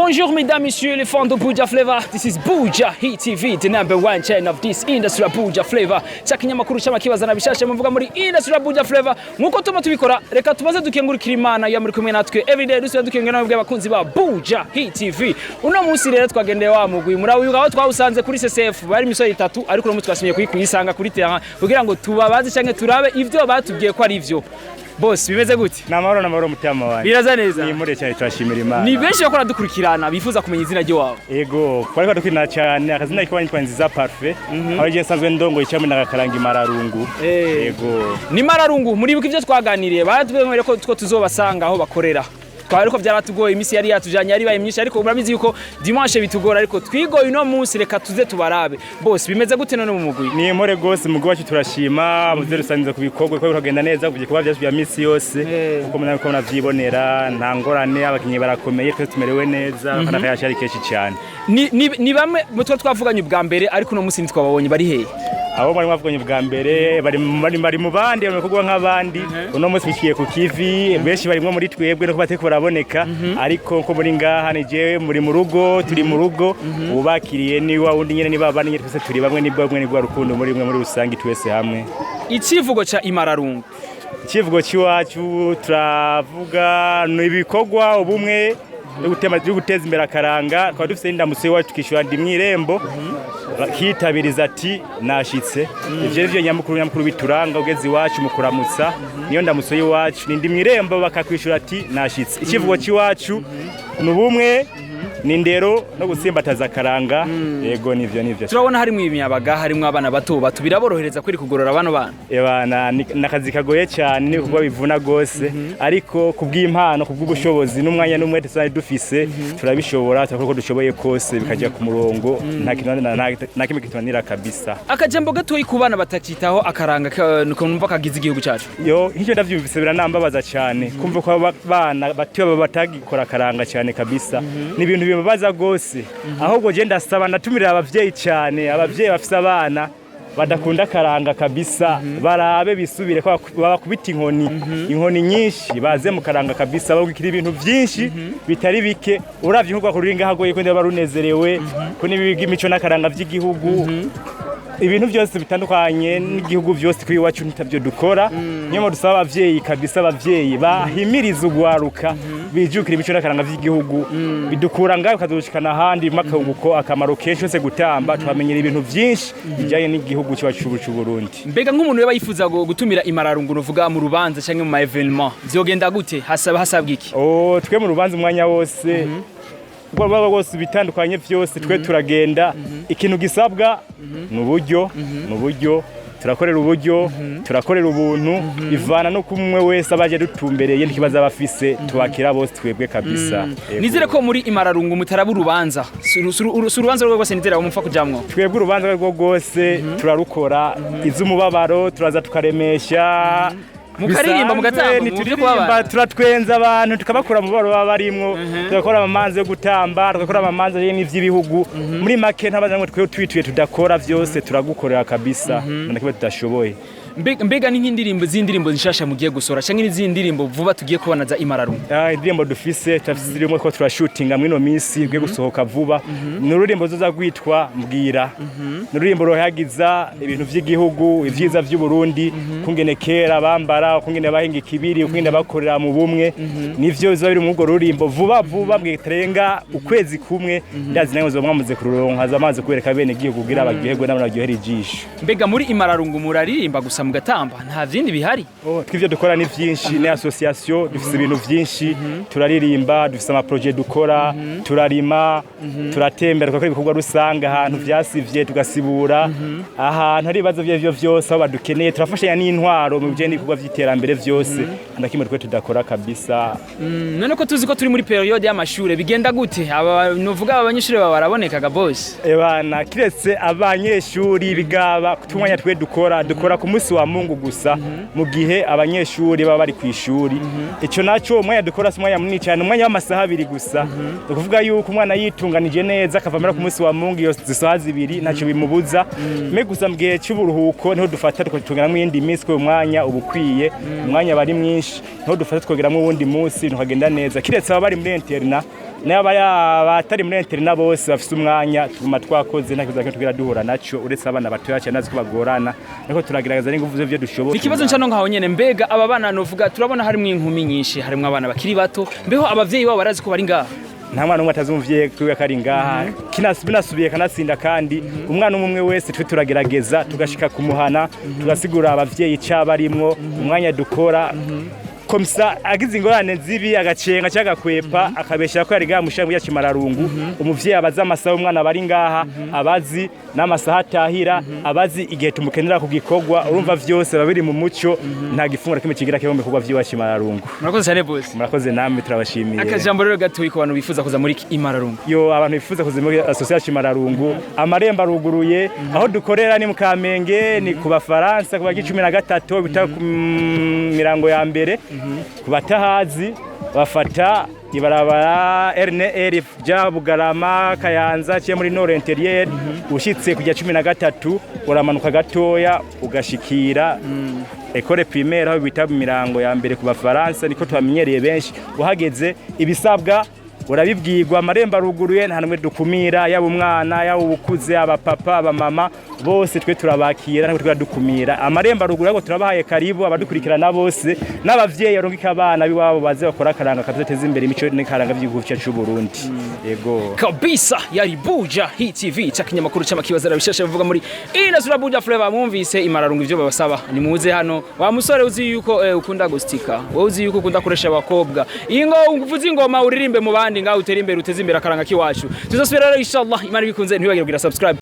Bonjour mesdames, messieurs, les fans de Buja Flavor. This is Buja Hit TV, the #1 channel of this industry of Buja Flavor. Chakinyamakuru cy'amakibazana bishashe muvuga muri industry of Buja Flavor. Nkuko tuma tubikora, reka tubaze dukengurukira Imana ya muri kumwe natwe. Everyday dusubira dukengurana n'abwe abakunzi ba Buja Hit TV. Uno munsi rero twagendeye wa mugwi murawi aho twawusanze kuri CCF bari misoro 3 ariko no mutwasimye kuyisanga kuri terrain kugira ngo tubabaze canke turabe ivyo batubwiye ko ari ivyo. Boss bimeze gute? Namahoro mutama wanjye. Biraza neza. Ni muri cyane turashimira Imana. Ni benshi bakora dukurikirana bifuza kumenya izina ryo wawe. Yego, kwari dukwina cyane akazina kibanye kwa nziza parfait. Aho je nsanzwe ndongo icyo muri nagakaranga Imararungu. Yego. Ni Mararungu muri buka ivyo twaganiriye baratubemere ko tuzobasanga aho bakorera. Ariko byaratugoye imisi yari yatujanye ari baye myinshi ariko murabizi yuko dimanche bitugora ariko twigoye uno munsi reka tuze tubarabe. Boss bimeze gute none mu mugwi? Ni more gose mugwi wacu turashima muze rusangiza kubikogwe ko biragenda neza kuvye kuba bya misi yose uko munavyibonera nta ngorane abakinyi barakomeye twese tumerewe neza kandi akayashari keshi cyane. Ni bamwe mutwe twavuganye ubwa mbere ariko no munsi ntitwababonye bari hehe? Abo bari mwavuganye ubwa mbere bari mu bandi bakogwa nk'abandi uno munsi bikiye ku kivi benshi barimwe muri twebwe no kubateko baraboneka ariko ko muri ngaha ni jewe muri mu rugo turi mu rugo ubakiriye ni wa wundi nyene ni babandi nyene twese turi bamwe ni bwa rukundo muri rusangi twese hamwe. Ikivugo cha Imararungu. Ikivugo cy'iwacu turavuga n'ibikogwa ubumwe no guteza imbere akaranga kwa dufite indamutse iwacu kishura ndi mwirembo hitabiriza ati nashitse ivyo rivyo nyamukuru bituranga ugeze iwacu mukuramutsa niyo ndamutse y'iwacu ndi mwirembo bakakwishura ati nashitse. Ikivugo cy'iwacu n'ubumwe nindero no gusimbataza akaranga. Yego nivyo turabona hari mu imyabaga harimo abana bato biraborohereza kwiri kugorora abana ebana nakazi kagoye cyane ni kuko bivuna gose ariko kubw'impano kubw'ubushobozi n'umwanya n'umwe tsane dufise turabishobora ko dushoboye kose bikajya ku murongo nta kimwe kitanira kabisa. Akajambo gato ikubana batakitaho akaranga nuko numva kagize igihugu cyacu yo icyo ndavyumvise biranambabaza cyane kumva ko abana batiyo batagikora akaranga cyane kabisa ni ibintu bibabaza gose ahubwo je ndasaba ndatumira abavyeyi cyane abavyeyi bafise abana badakunda karanga kabisa barabe bisubire ko bakubita inkoni nyinshi baze mu karanga kabisa bagukira ibintu byinshi bitari bike uravye nkuko kuringa hagoye ko ndaba runezerewe ko nibiga imico n'akaranga by'igihugu ibintu byose bitandukanye n'igihugu byose kuri iwacu nitavyo dukora niyo dusaba abavyeyi kabisa abavyeyi bahimiriza ugwaruka bijukira imico n'akaranga by'igihugu bidukura ngayo kazoshikana handi makaguko akamaro kenshi cyose gutamba twamenyera ibintu byinshi bijanye n'igihugu cyacu cy'u Burundi. Mbega nk'umuntu yaba yifuza gutumira Imararungu nuvuga mu rubanza canke mu evenement vyogenda gute hasabwa iki? Twe mu rubanza umwanya wose baba bose bitandukanye byose twe turagenda ikintu gisabwa n'uburyo turakorera uburyo turakorera ubuntu ivana no kumwe wese abaje dutumbereye n'ikibazo abafise tubakira bose twebwe kabisa. Nizere ko muri Imararungu mutarabu rubanza urubanza rwo rwose nizera umupfa kujamwo twebwe urubanza rwo rwose turarukora iz'umubabaro turaza tukaremesha mukaririmba mugatamba turatwenza abantu tukabakura mu baro barimwo tugakora amamanzi yo gutamba tugakora amamanzi y'ivy'ibihugu muri make ntabazanwe twituye tudakora vyose turagukorera kabisa nakiba tudashoboye. Mbega ni nk'indirimbo z'indirimbo zishasha mugiye gusora canke n'izindi ndirimbo vuba tugiye kubona za Imararungu? Indirimbo dufise tafisirimo ko turashootinga mwino misi bwe gusohoka vuba n'ururimbo zoza gwitwa mbwira n'ururimbo rohagiza ibintu vy'igihugu ivyiza vy'u Burundi kungene kera bambara kungene bahinga ikibiri kungene bakorera mu bumwe nivyo biza biri mu go rurimbo vuba mwitrenga ukwezi kumwe ndazi nayo zo mwamaze kuronka zamaze kwereka bene igihugu kugira abagihego n'abanaryohera ijisho. Mbega muri Imararungu muraririmba gusa mugatamba nta vyindi bihari? Twivyo dukora ni vyinshi ni association dufise ibintu vyinshi turaririmba dufise ama projet dukora turarima turatembera tukakora ibikorwa rusanga ahantu vyasivye tugasibura ahantu hari ibibazo vy'ivyo vyose aho badukeneye turafashanya n'intwaro mu bijanye n'ibikorwa vy'iterambere vyose ndakimwe twe tudakora kabisa. None ko tuzi ko turi muri periode y'amashure bigenda gute nuvuga abanyeshuri barabonekaga boss? Ebana kiretse abanyeshuri bigaba tumwanya twe dukora ku musi wa Mungu gusa mu gihe abanyeshuri baba bari kwishuri ico naco umwanya dukora simwanya munini cyane umwanya w'amasaha 2 gusa ukuvuga yuko umwana yitunganije neza akavamira ku munsi wa Mungu yo zisaha 2 naco bimubuza me gusa mbwiye cy'uburuhuko niho dufata tukatungana mu yindi minsi ko umwanya ubukwiye umwanya bari mwinshi niho dufata twogeramo ubundi munsi ntukagenda neza kiretse aba bari muri interna n'abatari muri internet bose bafite umwanya tuguma twakoze nta kibazo tugira duhura naco uretse abana batoya cyane nazi ko bagorana niko turagerageza n'ingufu byo dushoboye ikibazo ncano ngaho nyene mbega aba bana novuga turabona harimo inkumi nyinshi harimo abana bakiri bato mbeho abavyeyi babo barazi ko bari ngaha nta mwana umwe atazi umuvyeyi kwiwe kari ngaha binasubiye kanatsinda kandi umwana umwe wese twe turagerageza tugashika kumuhana tugasigura abavyeyi cabarimwo umwanya dukora komisa agize ingorane zibi agacenga cyangwa kwepa akabeshya ko yari gamushangu ya Kimararungu umuvyeyi abaza amasaha umwana bari ngaha abazi n'amasaha atahira abazi igihe tumukenera kugikogwa urumva vyose babiri mu muco nta gifungura kimwe kigira cyo mu bikorwa vy'iwa Kimararungu murakoze cyane boss murakoze namwe turabashimiye akajambo rero gatoyi ku bantu bifuza kuza muri Imararungu yo abantu bifuza kuza muri association Kimararungu amaremba ruguruye aho dukorera ni mu Kamenge ni ku Bafaransa ku bagi 13 bita mirango ya mbere kubatahazi bafata ibarabara RNR ja Bugarama Kayanza cye muri Nord Interieur ushitse kujya 13 uramanuka gatoya ugashikira Ecole primaire aho bita mirango ya mbere ku Bafaransa niko twamenyereye benshi uhageze ibisabwa urabibwirwa amaremba ruguruye nta numwe dukumira yaba umwana yaba ubukuze abapapa abamama bose twe turabakira nako turadukumira amaremba ruguruye ngo turabahaye karibu abadukurikirana bose n'abavyeyi yarungika abana biwabo baze bakora karanga kazeteza imbere imico n'karanga by'igihugu cyacu Burundi yego kabisa yari Buja Hit TV cyakinyamakuru cy'amakibazo rabishashe bavuga muri Industry Buja Flavor mwumvise Imararungu ivyo babasaba ni muze hano wa musore uzi yuko ukunda gustika wowe uzi yuko ukunda kuresha abakobwa ingo uvuze ingoma uririmbe mu bandi ngaho utera imbere uteze imbere akaranga kiwacu tuzosubira rero inshallah imana bikunze ntibagire kugira subscribe